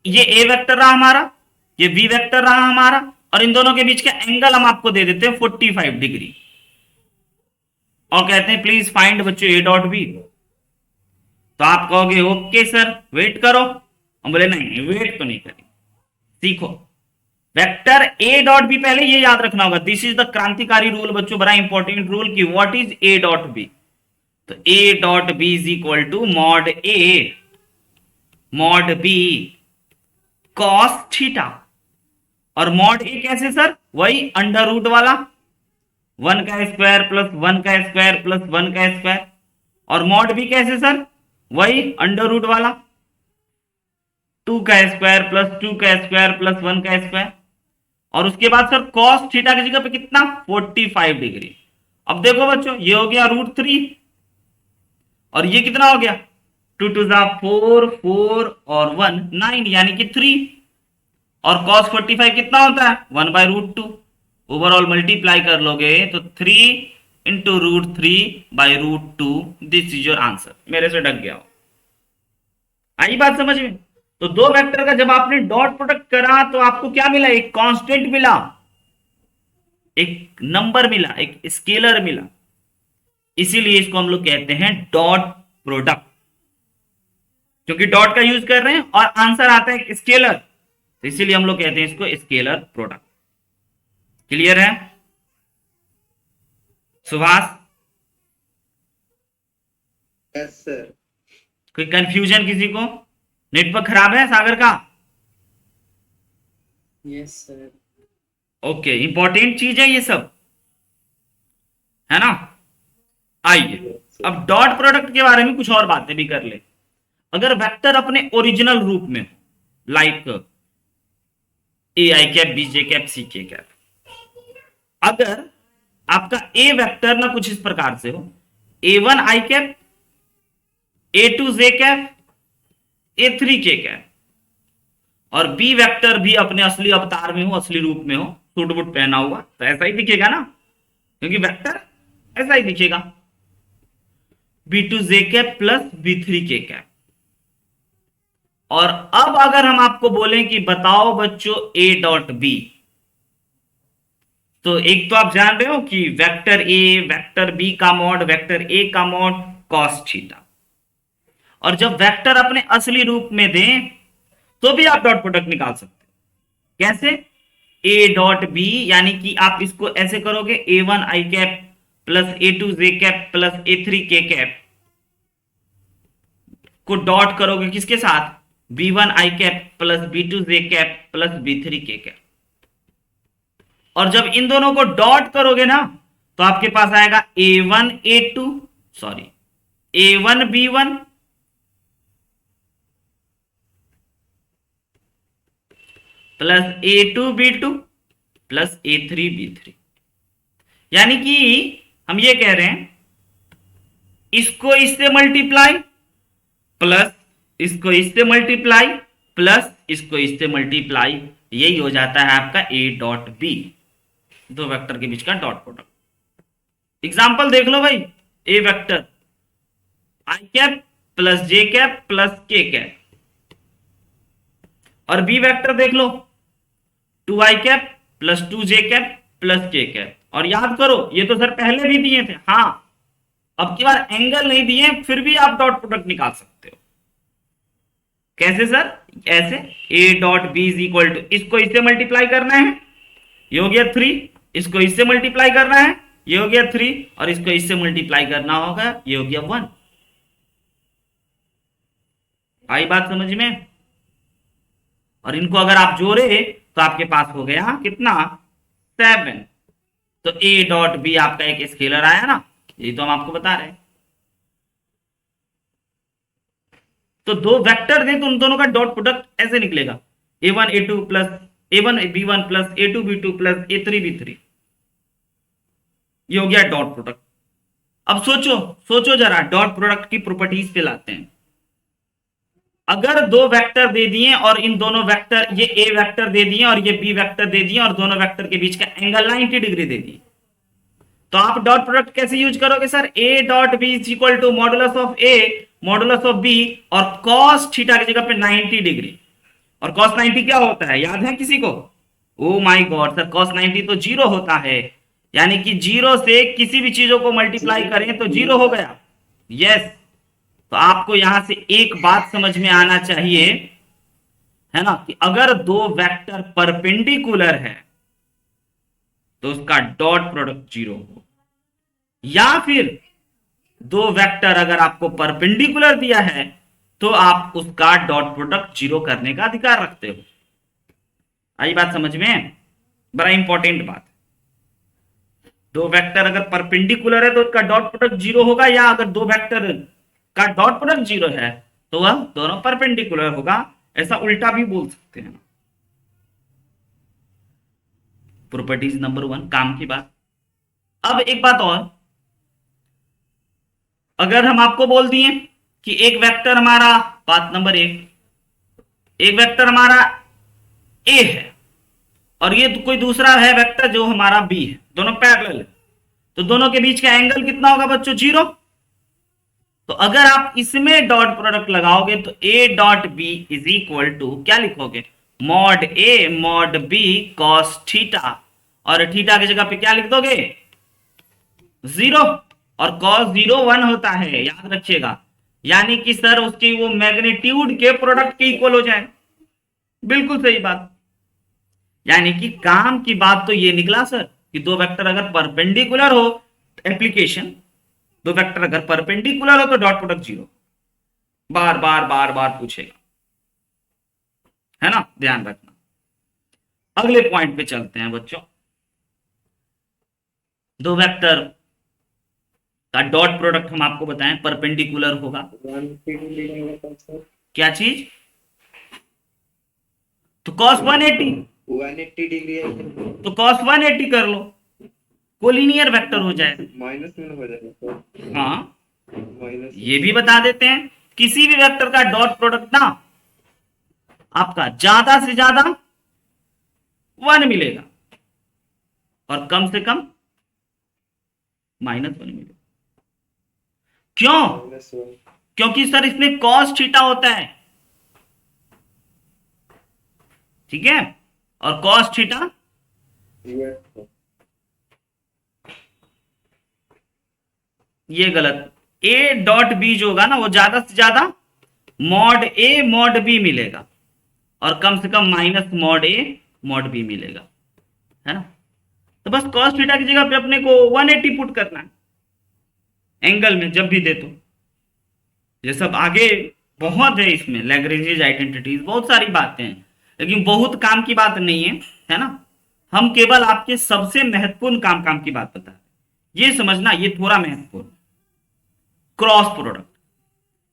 ये ए वेक्टर रहा हमारा, ये बी वेक्टर रहा हमारा, और इन दोनों के बीच का एंगल हम आपको दे देते हैं 45 डिग्री, और कहते हैं प्लीज फाइंड बच्चों ए डॉट बी। तो आप कहोगे ओके सर वेट करो, हम बोले नहीं वेट तो नहीं करें, सीखो वेक्टर ए डॉट बी। पहले ये याद रखना होगा, दिस इज द क्रांतिकारी रूल बच्चों, बड़ा इंपॉर्टेंट रूल कि what is A dot B. तो A dot B is equal to mod A mod B cos theta, और मॉड ए कैसे सर? वही अंडर रूट वाला, 1 का स्क्वायर प्लस 1 का स्क्वायर प्लस 1 का स्क्वायर, और मॉड बी कैसे सर? वही अंडर रूट वाला, 2 का स्क्वायर प्लस 2 का स्क्वायर प्लस 1 का स्क्वायर, और उसके बाद सर कॉस थीटा की जगह पे कितना? 45 डिग्री। अब देखो बच्चों ये हो गया √3, और ये कितना हो गया? 2 2 4 4 और 1 9, यानी कि 3। और cos 45 कितना होता है 1/√2। ओवरऑल मल्टीप्लाई कर लोगे तो 3 × √3/√2। This is your answer. मेरे से ढक गया हो। आई बात समझ में? तो दो वेक्टर का जब आपने डॉट प्रोडक्ट करा तो आपको क्या मिला, एक कांस्टेंट मिला, एक नंबर मिला, एक स्केलर मिला। इसीलिए इसको हम लोग कहते हैं डॉट प्रोडक्ट, क्योंकि डॉट का यूज कर रहे हैं और आंसर आता है एक स्केलर, तो इसीलिए हम लोग कहते हैं इसको स्केलर प्रोडक्ट। क्लियर है सुभाष? Yes sir. कोई कंफ्यूजन किसी को? नेटवर्क खराब है सागर का? Yes sir. ओके, इंपॉर्टेंट चीज है ये सब, है ना? आइए अब डॉट प्रोडक्ट के बारे में कुछ और बातें भी कर ले। अगर वेक्टर अपने ओरिजिनल रूप में हो, like A I cap, B J cap, C K cap, अगर आपका ए वेक्टर ना कुछ इस प्रकार से हो, A1 आई कैप, A2 जे कैप, A3 के कैप, और बी वेक्टर भी अपने असली अवतार में हो, असली रूप में हो, सूट बूट पहना हुआ, तो ऐसा ही दिखेगा ना, क्योंकि वेक्टर ऐसा ही दिखेगा। B2 जे कैप प्लस B3 के कैप। और अब अगर हम आपको बोलें कि बताओ बच्चों A डॉट बी, तो एक तो आप जान रहे हो कि वेक्टर ए वेक्टर बी का मॉड, वेक्टर ए का मॉड कॉस थीटा। और जब वेक्टर अपने असली रूप में दें तो भी आप डॉट प्रोडक्ट निकाल सकते हो। कैसे? ए डॉट बी, यानी कि आप इसको ऐसे करोगे, A1 आई कैप प्लस A2 जे कैप प्लस A3 के कैप को डॉट करोगे किसके साथ? B1 आई कैप प्लस B2 जे कैप प्लस B3 के कैप। और जब इन दोनों को डॉट करोगे ना तो आपके पास आएगा A1 A2, sorry A1 B1 plus A2 B2 plus A3 B3। यानी कि हम ये कह रहे हैं इसको इससे मल्टीप्लाई प्लस इसको इससे मल्टीप्लाई प्लस इसको इससे मल्टीप्लाई, यही हो जाता है आपका A डॉट बी, दो वेक्टर के बीच का डॉट प्रोडक्ट। एग्जाम्पल देख लो भाई, ए वेक्टर आई cap plus J cap plus K cap, और बी वेक्टर देख लो 2 I cap plus 2 J cap plus K cap. और याद करो ये तो सर पहले भी दिए थे, हाँ अब की बार एंगल नहीं दिए, फिर भी आप डॉट प्रोडक्ट निकाल सकते हो। कैसे सर? ऐसे A dot B is equal to, इसको इससे मल्टीप्लाई करना है, ये हो गया 3, इसको इससे मल्टीप्लाई करना है, ये हो गया 3, और इसको इससे मल्टीप्लाई करना होगा, ये हो गया 1। आई बात समझ में? और इनको अगर आप जोड़े तो आपके पास हो गया कितना? 7। तो ए डॉट बी आपका एक स्केलर आया ना, यही तो हम आपको बता रहे हैं। तो दो वेक्टर दें तो उन दोनों का डॉट प्रोडक्ट ऐसे निकलेगा, A1 A2 plus A1 B1 plus A2 B2 plus A3 B3, ये हो गया डॉट प्रोडक्ट। अब सोचो सोचो जरा, डॉट प्रोडक्ट की प्रॉपर्टीज पे लाते हैं। अगर दो वेक्टर दे दिए और इन दोनों वेक्टर, ये ए वेक्टर दे दिए और ये बी वेक्टर दे दिए, और दोनों वेक्टर के बीच का एंगल 90 डिग्री दे दिए, तो आप डॉट प्रोडक्ट कैसे यूज करोगे sir? A dot B is equal to modulus of A modulus of B, और कॉस थीटा की जगह पे 90 डिग्री। और कॉस 90 क्या होता है, याद है किसी को? Oh my God sir, cos 90 तो 0 होता है, यानी कि 0 से किसी भी चीजों को मल्टीप्लाई करें तो 0 हो गया। यस, तो आपको यहां से एक बात समझ में आना चाहिए, है ना, कि अगर दो वेक्टर परपेंडिकुलर है तो उसका डॉट प्रोडक्ट 0 हो, या फिर दो वेक्टर अगर आपको परपेंडिकुलर दिया है तो आप उसका डॉट प्रोडक्ट 0 करने का अधिकार रखते हो। आई बात समझ में? बड़ा इंपॉर्टेंट बात। दो वेक्टर अगर परपेंडिकुलर है तो उसका डॉट प्रोडक्ट 0 होगा, या अगर दो वेक्टर का डॉट प्रोडक्ट 0 है तो वह दोनों परपेंडिकुलर होगा। ऐसा उल्टा भी बोल सकते हैं। प्रॉपर्टीज नंबर 1 काम की बात। अब एक बात और, अगर हम आपको बोल दिए कि एक वेक्टर हमारा, बात नंबर 1, एक वेक्टर हमारा ए है और ये तो कोई दूसरा है वेक्टर जो हमारा बी है, दोनों पैरेलल है, तो दोनों के बीच का एंगल कितना होगा बच्चों? 0। तो अगर आप इसमें डॉट प्रोडक्ट लगाओगे तो A dot B is equal to क्या लिखोगे? Mod A mod B cos theta, और थीटा की जगह पे क्या लिख दोगे? 0। और कॉस 0 1 होता है, याद रखिएगा। यानी कि सर उसकी वो मैग्नीट्यूड के प्रोडक्ट के इक्वल हो जाए। बिल्कुल सही बात। यानी कि काम की बात तो ये निकला सर कि दो वेक्टर अगर परपेंडिकुलर हो, एप्लीकेशन, दो वेक्टर अगर परपेंडिकुलर हो तो डॉट प्रोडक्ट 0। बार बार बार बार पूछेगा, है ना, ध्यान रखना। अगले पॉइंट पे चलते हैं बच्चों। दो वेक्टर का डॉट प्रोडक्ट हम आपको बताएं परपेंडिकुलर होगा। 180 डिग्री होगा सर। क्या चीज? तो cos 180, 180 डिग्री है, तो cos 180 कर लो, कोलिनियर वेक्टर हो जाएगा। माइनस में हो जाएगा सर। हाँ, माइनस ये भी बता देते हैं, किसी भी वेक्टर का डॉट प्रोडक्ट ना आपका ज्यादा से ज्यादा 1 मिलेगा और कम से कम -1 मिलेगा। क्यों? माइनस 1। क्योंकि सर इसमें cos थीटा होता है, ठीक है, और cos थीटा ये गलत। ए डॉट बी जो होगा ना वो ज्यादा से ज्यादा मॉड ए मॉड बी मिलेगा और कम से कम minus mod A mod B मिलेगा, है ना। तो बस cos थीटा की जगह पे अपने को 180 पुट करना है एंगल में जब भी दे तो। ये सब आगे बहुत है, इसमें लैग्रेंज आइडेंटिटीज बहुत सारी बातें हैं, लेकिन बहुत काम की बात नहीं है ना। हम केवल आपके सबसे महत्वपूर्ण काम की बात बता रहे हैं, ये समझना, ये थोड़ा महत्वपूर्ण। क्रॉस प्रोडक्ट,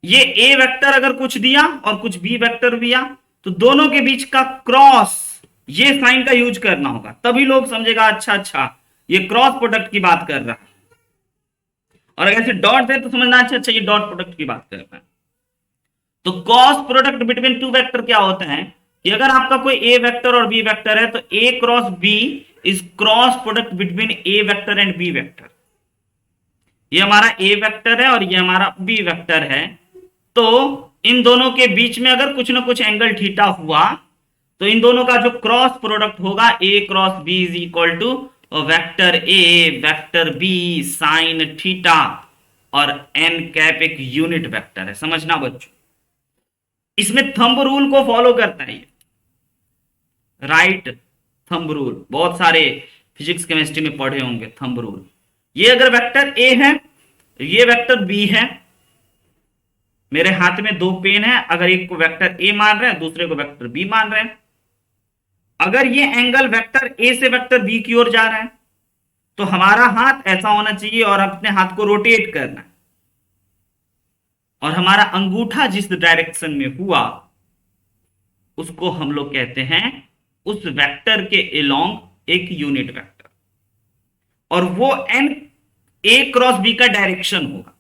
ये ए वेक्टर अगर कुछ दिया और कुछ बी वेक्टर दिया तो दोनों के बीच का क्रॉस, ये साइन का यूज करना होगा, तभी लोग समझेगा अच्छा ये क्रॉस प्रोडक्ट की बात कर रहा है। और अगर ऐसे डॉट दे तो समझना अच्छा ये डॉट प्रोडक्ट की बात कर रहा है। तो cross product between two vector क्या होता है कि अगर आपका कोई ए वेक्टर और बी वेक्टर है तो A cross B is cross product between A vector and B vector. ये हमारा ए वेक्टर है और ये हमारा बी वेक्टर है, तो इन दोनों के बीच में अगर कुछ ना कुछ एंगल थीटा हुआ तो इन दोनों का जो क्रॉस प्रोडक्ट होगा A cross B is equal to vector A vector B sine theta, और एन कैप एक यूनिट वेक्टर है, समझना बच्चों। इसमें थंब रूल को फॉलो करता है, राइट थंब रूल, बहुत सारे फिजिक्स केमिस्ट्री में पढ़े होंगे थंब रूल। ये अगर वेक्टर ए है, ये वेक्टर बी है, मेरे हाथ में दो पेन है, अगर एक को वेक्टर ए मान रहे हैं दूसरे को वेक्टर बी मान रहे हैं, अगर ये एंगल वेक्टर ए से वेक्टर बी की ओर जा रहा है तो हमारा हाथ ऐसा होना चाहिए और अपने हाथ को रोटेट करना है, और हमारा अंगूठा जिस डायरेक्शन में हुआ उसको हम लोग कहते हैं उस वेक्टर के अलोंग एक यूनिट वेक्टर, और वो एन ए क्रॉस बी का डायरेक्शन होगा।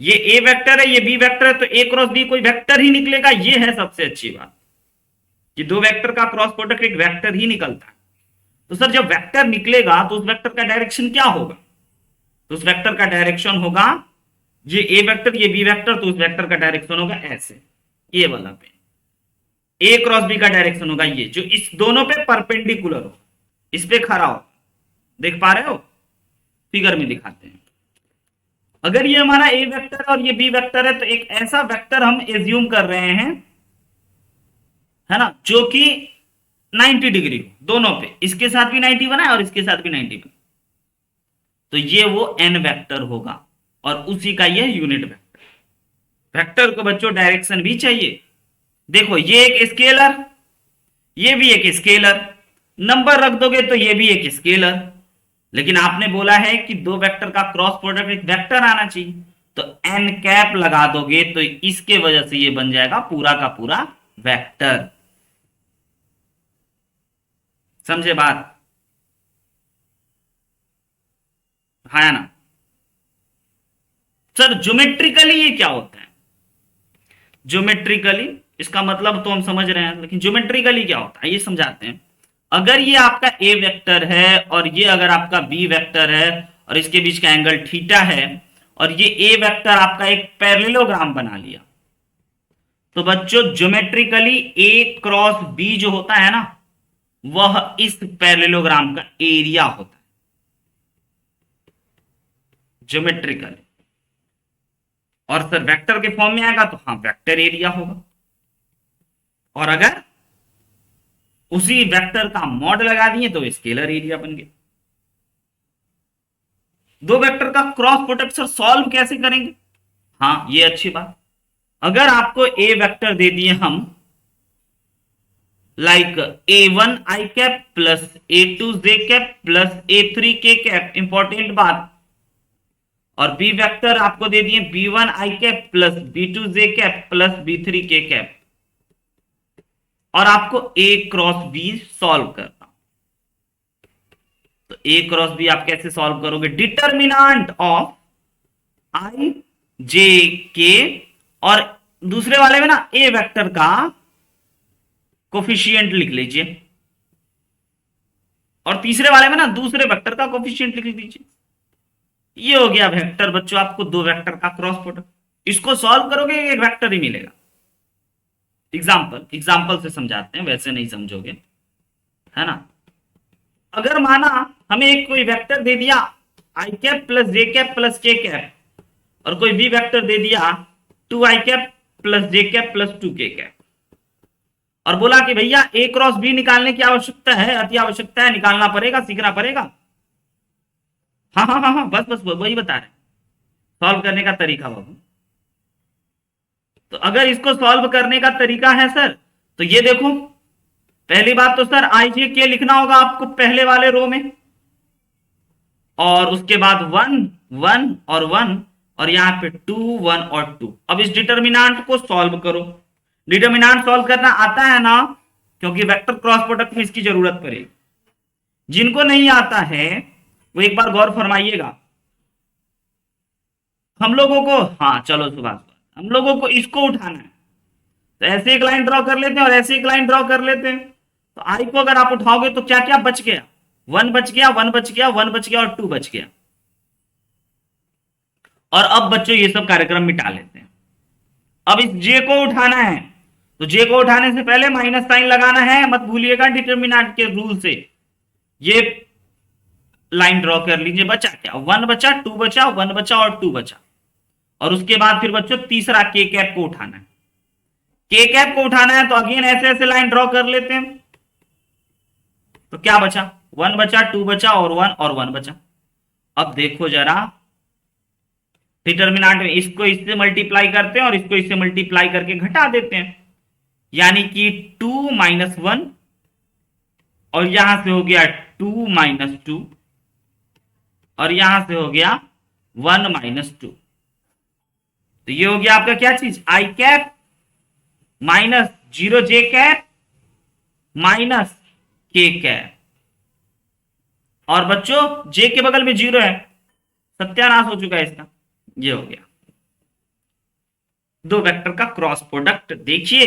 ये ए वेक्टर है, ये बी वेक्टर है, तो ए क्रॉस बी कोई वेक्टर ही निकलेगा। ये है सबसे अच्छी बात कि दो वेक्टर का क्रॉस प्रोडक्ट एक वेक्टर ही निकलता है। तो सर जब वेक्टर निकलेगा तो उस वेक्टर का डायरेक्शन क्या होगा? तो उस वेक्टर का डायरेक्शन होगा, ये ए वेक्टर ये बी वेक्टर, तो उस वेक्टर का डायरेक्शन होगा ऐसे, ये वाला पे ए क्रॉस बी का डायरेक्शन होगा ये, जो इस दोनों पे परपेंडिकुलर हो, इस पे खड़ा हो। देख पा रहे हो? फिगर में दिखाते हैं। अगर ये हमारा ए वेक्टर और ये बी वेक्टर है तो एक ऐसा वेक्टर हम एज्यूम कर रहे हैं, है ना, जो कि 90 डिग्री हो दोनों पे, इसके साथ भी 90 बना है और इसके साथ भी 90 बना, तो ये वो एन वेक्टर होगा और उसी का ये यूनिट वेक्टर। वेक्टर को बच्चों डायरेक्शन भी चाहिए। देखो ये एक स्केलर, ये भी एक स्केलर, नंबर रख दोगे तो ये भी एक स्केलर, लेकिन आपने बोला है कि दो वेक्टर का क्रॉस प्रोडक्ट एक वेक्टर आना चाहिए, तो एन कैप लगा दोगे तो इसके वजह से ये बन जाएगा पूरा का पूरा वेक्टर। समझे बात? है ना सर? ज्योमेट्रिकली ये क्या होता है? ज्योमेट्रिकली इसका मतलब तो हम समझ रहे हैं, लेकिन ज्योमेट्रिकली क्या होता है ये समझाते हैं। अगर ये आपका ए वेक्टर है और ये अगर आपका बी वेक्टर है और इसके बीच का एंगल थीटा है और ये ए वेक्टर आपका एक पैरेललोग्राम बना लिया, तो बच्चों ज्योमेट्रिकली ए क्रॉस बी जो होता है ना, वह इस पैरेललोग्राम का एरिया होता है ज्योमेट्रिकली। और सर वेक्टर के फॉर्म में आएगा तो हाँ वेक्टर एरिया होगा। और अगर उसी वेक्टर का मॉड लगा दिए तो स्केलर एरिया बन गया। दो वेक्टर का क्रॉस प्रोडक्ट सर सॉल्व कैसे करेंगे? हाँ ये अच्छी बात। अगर आपको ए वेक्टर दे दिए हम लाइक a1 आई कैप प्लस a2 जे कैप प्लस a3 के कैप, इंपॉर्टेंट बात, और बी वेक्टर आपको दे दिए b1 आई कैप प्लस b2 जे कैप प्लस b3 के कैप, और आपको a क्रॉस b सॉल्व करना, तो a क्रॉस b आप कैसे सॉल्व करोगे? डिटर्मिनेंट ऑफ आई जे के, और दूसरे वाले में ना a वेक्टर का कोफिशिएंट लिख लीजिए, और तीसरे वाले में ना दूसरे वेक्टर का कोफिशिएंट लिख दीजिए। ये हो गया वेक्टर बच्चों, आपको दो वेक्टर का क्रॉस प्रोडक्ट। इसको सॉल्व करोगे एक वेक्टर ही मिलेगा। एग्जाम्पल से समझाते हैं, वैसे नहीं समझोगे, है ना। अगर माना हमें एक कोई वेक्टर दे दिया आई cap plus J cap plus K cap, और कोई बी वेक्टर दे दिया 2 I cap plus J cap plus 2 के कैप, और बोला कि भैया ए क्रॉस बी निकालने की आवश्यकता है, अति आवश्यकता है, निकालना पड़ेगा, सीखना पड़ेगा। हाँ हाँ हाँ हाँ, बस वही बता रहे, सॉल्व करने का तरीका बाबू। तो अगर इसको सॉल्व करने का तरीका है सर, तो ये देखो, पहली बात तो सर आई जे के लिखना होगा आपको पहले वाले रो में, और उसके बाद 1 1 और 1, और यहां पे 2 1 और 2। अब इस डिटर्मिनेंट को सॉल्व करो। डिटर्मिनेंट सॉल्व करना आता है ना, क्योंकि वेक्टर क्रॉस प्रोडक्ट में इसकी जरूरत पड़ेगी। जिनको नहीं आता है वो एक बार गौर फरमाइएगा। हम लोगों को, हाँ चलो सुभाष, हम लोगों को इसको उठाना है, तो ऐसे एक लाइन ड्रॉ कर लेते हैं और ऐसे एक लाइन ड्रॉ कर लेते हैं। तो आई को अगर आप उठाओगे तो क्या क्या बच गया? 1 बच गया, 1 बच गया, 1 बच गया और 2 बच गया। और अब बच्चों ये सब कार्यक्रम मिटा लेते हैं। अब इस जे को उठाना है, तो जे को उठाने से पहले माइनस साइन लगाना है, मत भूलिएगा डिटर्मिनेंट के रूल से। ये लाइन ड्रॉ कर लीजिए। बचा क्या? 1 बचा, 2 बचा, 1 बचा और 2 बचा। और उसके बाद फिर बच्चों तीसरा के कैप को उठाना है। के कैप को उठाना है तो अगेन ऐसे ऐसे लाइन ड्रॉ कर लेते हैं। तो क्या बचा? 1 बचा, 2 बचा और 1 बचा। अब देखो जरा, डिटर्मिनेंट में इसको इससे मल्टीप्लाई करते हैं और इसको इससे मल्टीप्लाई करके घटा देते हैं, यानी कि 2 माइनस 1, और यहां से हो गया 2 माइनस 2, और यहां से हो गया 1 माइनस 2। तो ये हो गया आपका क्या चीज? आई कैप माइनस 0 जे कैप माइनस के कैप। और बच्चों जे के बगल में 0 है, सत्यानाश हो चुका है इसका। ये हो गया दो वेक्टर का क्रॉस प्रोडक्ट। देखिए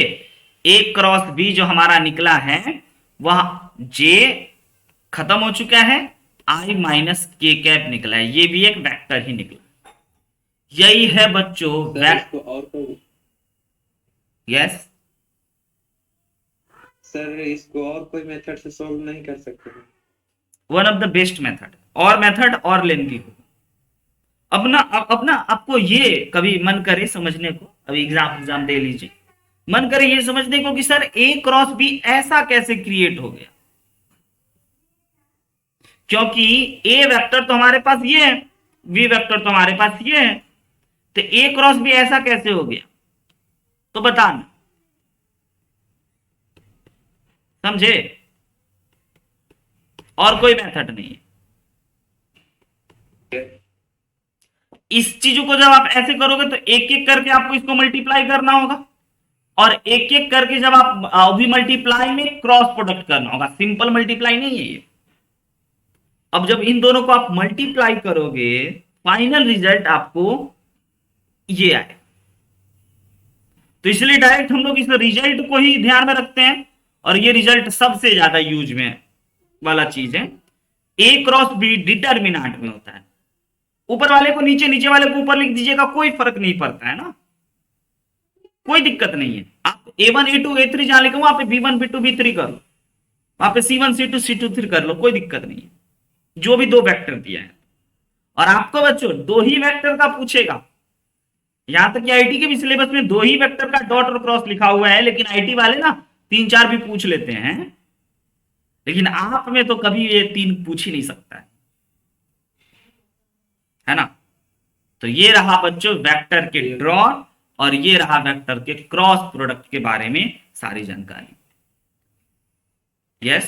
ए क्रॉस बी जो हमारा निकला है वह जे खत्म हो चुका है, आई माइनस के कैप निकला है, ये भी एक वेक्टर ही निकला। यही है बच्चों यस सर इसको और कोई मेथड से सॉल्व नहीं कर सकते? One of the best method, और मेथड और लेंथी हो। अपना आपको ये कभी मन करे समझने को, अभी एग्जाम दे लीजिए, मन करे ये समझने को कि सर ए क्रॉस बी ऐसा कैसे क्रिएट हो गया, क्योंकि ए वेक्टर तो हमारे पास ये है, बी वेक्टर तो हमारे पास ये है, तो ए क्रॉस बी ऐसा कैसे हो गया? तो बताना, समझे? और कोई मेथड नहीं है। इस चीजों को जब आप ऐसे करोगे तो एक एक करके आपको इसको मल्टीप्लाई करना होगा, और एक एक करके जब आप भी मल्टीप्लाई में क्रॉस प्रोडक्ट करना होगा। सिंपल मल्टीप्लाई नहीं है ये। अब जब इन दोनों को आप मल्टीप्लाई करोगे फाइनल रिजल्ट आपको ये आए। तो इसलिए डायरेक्ट हम लोग इस रिजल्ट को ही ध्यान में रखते हैं, और ये रिजल्ट सबसे ज्यादा यूज में वाला चीज है। ए क्रॉस बी डिटर्मिनेंट में होता है। ऊपर वाले को नीचे, नीचे वाले को ऊपर लिख दीजिएगा, कोई फर्क नहीं पड़ता है ना, कोई दिक्कत नहीं है। आप A1 A2 A3 जहां लिखो वहां पे B1 B2 B3 कर लो, वहां पे C1 C2 C2 3 कर लो, कोई दिक्कत नहीं है, जो भी दो वेक्टर दिया है। और आपको बच्चों दो ही वेक्टर का पूछेगा, यहां तक कि आईटी के भी सिलेबस में दो ही वेक्टर का डॉट और क्रॉस लिखा हुआ है, लेकिन आईटी वाले ना 3 4 भी पूछ लेते हैं, लेकिन आप में तो कभी ये 3 पूछ ही नहीं सकता है ना। तो ये रहा बच्चों वेक्टर के ड्रॉ, और ये रहा वेक्टर के क्रॉस प्रोडक्ट के बारे में सारी जानकारी। यस।